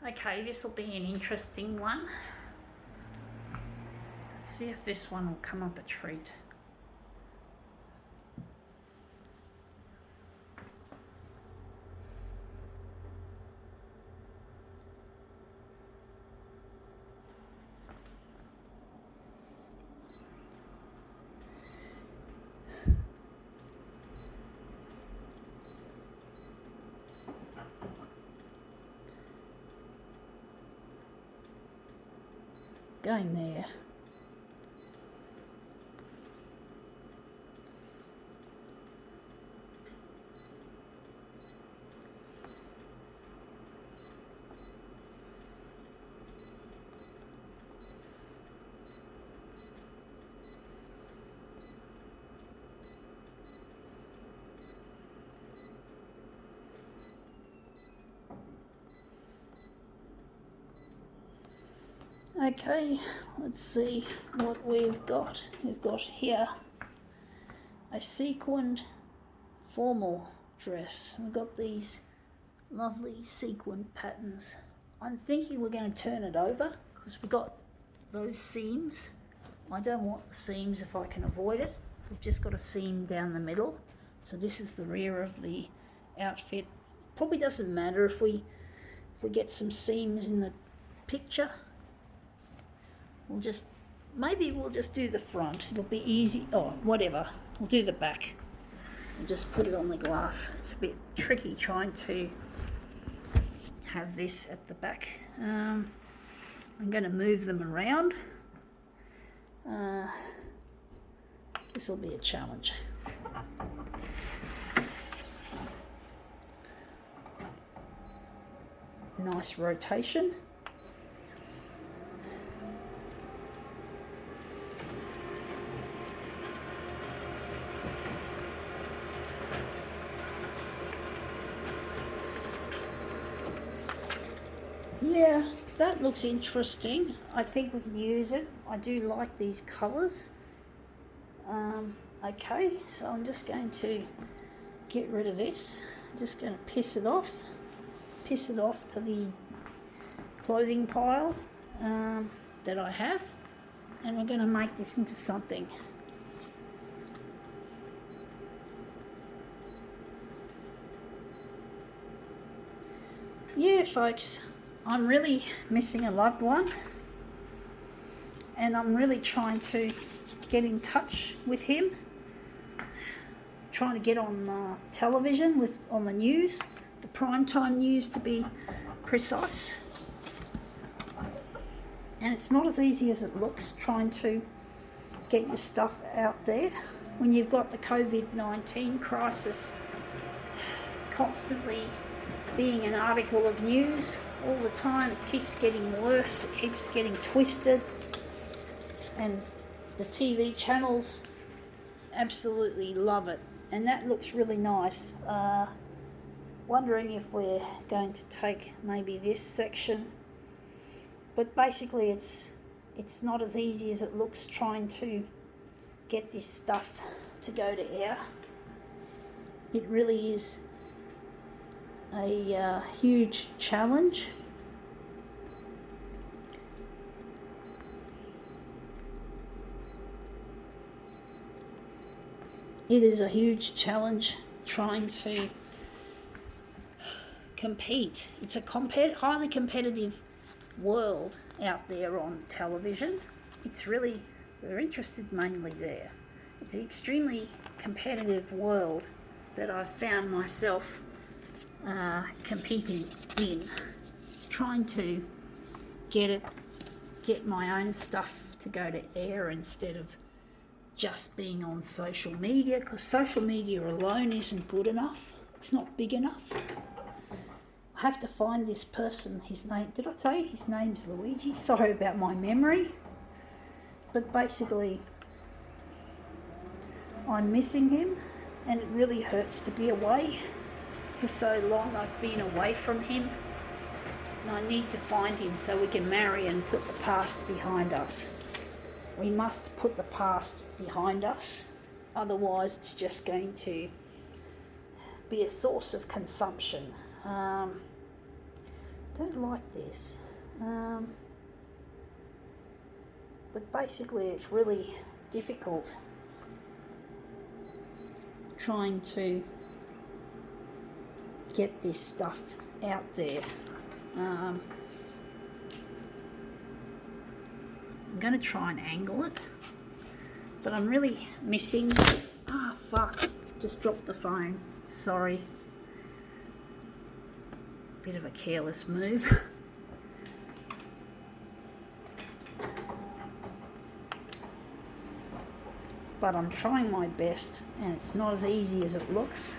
Okay, this will be an interesting one. Let's see if this one will come up a treat. Going there. Okay, let's see what we've got. We've got here a sequined formal dress. We've got these lovely sequined patterns. I'm thinking we're going to turn it over because we've got those seams. I don't want the seams if I can avoid it. We've just got a seam down the middle. So this is the rear of the outfit. Probably doesn't matter if we get some seams in the picture. We'll just do the front. It'll be easy. Oh, whatever. We'll do the back. We'll just put it on the glass. It's a bit tricky trying to have this at the back. I'm going to move them around. This will be a challenge. Nice rotation. Yeah, that looks interesting. I think we can use it. I do like these colours. Okay, so I'm just going to get rid of this. I'm just going to piss it off to the clothing pile that I have, and we're going to make this into something. Yeah, folks, I'm really missing a loved one, and I'm really trying to get in touch with him, trying to get on television, on the news, the primetime news to be precise. And it's not as easy as it looks trying to get your stuff out there when you've got the COVID-19 crisis constantly being an article of news all the time. It keeps getting worse, it keeps getting twisted, and the TV channels absolutely love it, and that looks really nice. Wondering if we're going to take maybe this section, but basically it's not as easy as it looks trying to get this stuff to go to air. It really is a huge challenge. It is a huge challenge trying to compete. It's a highly competitive world out there on television. We're interested mainly there. It's an extremely competitive world that I've found myself competing in, trying to get my own stuff to go to air instead of just being on social media, because social media alone isn't good enough. It's not big enough. I have to find this person. His name, did I tell you his name's Luigi? Sorry about my memory. But basically, I'm missing him, and it really hurts to be away. For so long I've been away from him, and I need to find him so we can marry and put the past behind us. We must put the past behind us, otherwise it's just going to be a source of consumption. don't like this. But basically it's really difficult trying to get this stuff out there. I'm going to try and angle it, but I'm really missing... Ah, fuck, just dropped the phone, sorry. Bit of a careless move. But I'm trying my best, and it's not as easy as it looks.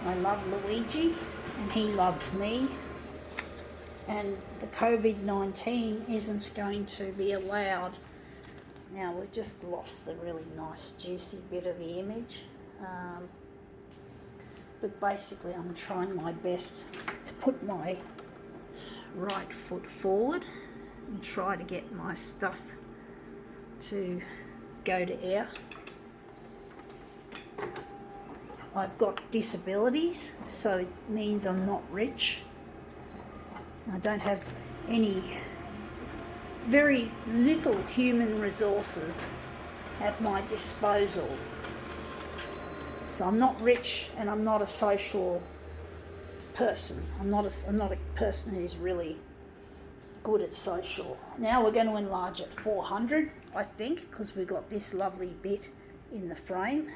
I love Luigi, and he loves me, and the COVID-19 isn't going to be allowed. Now, we've just lost the really nice juicy bit of the image, but basically I'm trying my best to put my right foot forward and try to get my stuff to go to air. I've got disabilities, so it means I'm not rich. I don't have very little human resources at my disposal. So I'm not rich, and I'm not a social person. I'm not a person who's really good at social. Now we're going to enlarge at 400, I think, because we've got this lovely bit in the frame.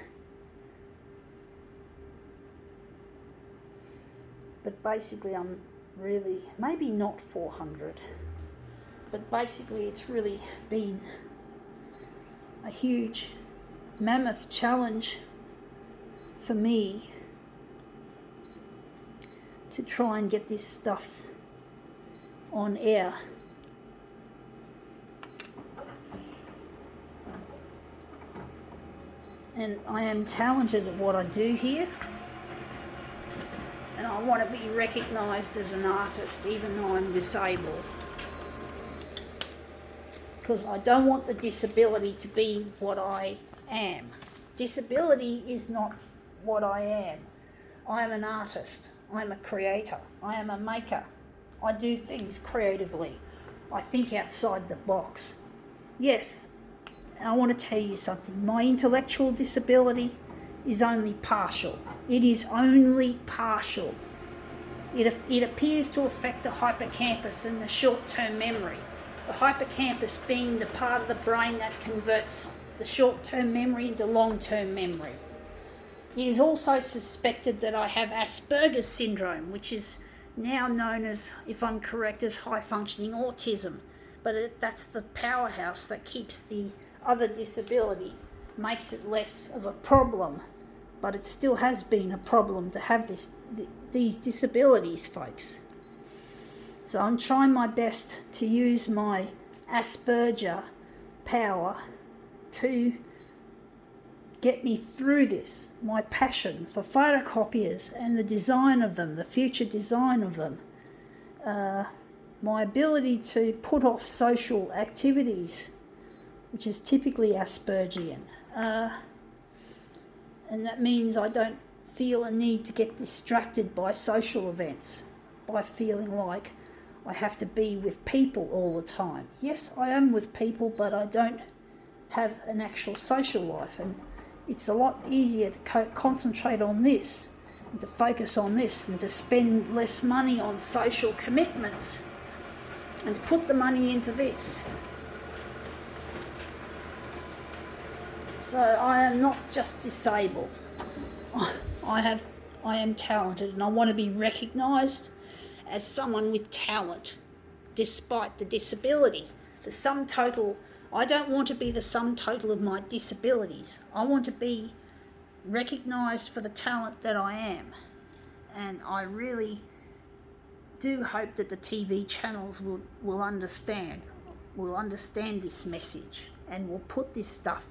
But basically I'm really, maybe not 400, but basically it's really been a huge mammoth challenge for me to try and get this stuff on air. And I am talented at what I do here, and I want to be recognised as an artist even though I'm disabled, because I don't want the disability to be what I am. Disability is not what I am. I am an artist, I am a creator, I am a maker. I do things creatively. I think outside the box. Yes, I want to tell you something. My intellectual disability is only partial. It is only partial. It appears to affect the hippocampus and the short-term memory. The hippocampus being the part of the brain that converts the short-term memory into long-term memory. It is also suspected that I have Asperger's syndrome, which is now known as, if I'm correct, as high-functioning autism. But that's the powerhouse that keeps the other disability, makes it less of a problem. But it still has been a problem to have these disabilities, folks. So I'm trying my best to use my Asperger power to get me through this. My passion for photocopiers and the design of them, the future design of them. My ability to put off social activities, which is typically Aspergian. And that means I don't feel a need to get distracted by social events, by feeling like I have to be with people all the time. Yes, I am with people, but I don't have an actual social life, and it's a lot easier to concentrate on this and to focus on this and to spend less money on social commitments and to put the money into this. So I am not just disabled. I am talented, and I want to be recognised as someone with talent despite the disability. The sum total, I don't want to be the sum total of my disabilities. I want to be recognised for the talent that I am. And I really do hope that the TV channels will understand this message and will put this stuff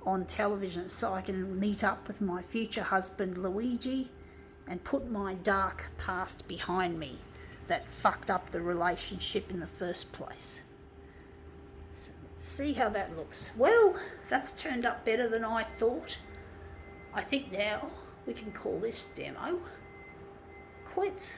on television so I can meet up with my future husband Luigi and put my dark past behind me that fucked up the relationship in the first place. So let's see how that looks. Well, that's turned up better than I thought. I think now we can call this demo quits.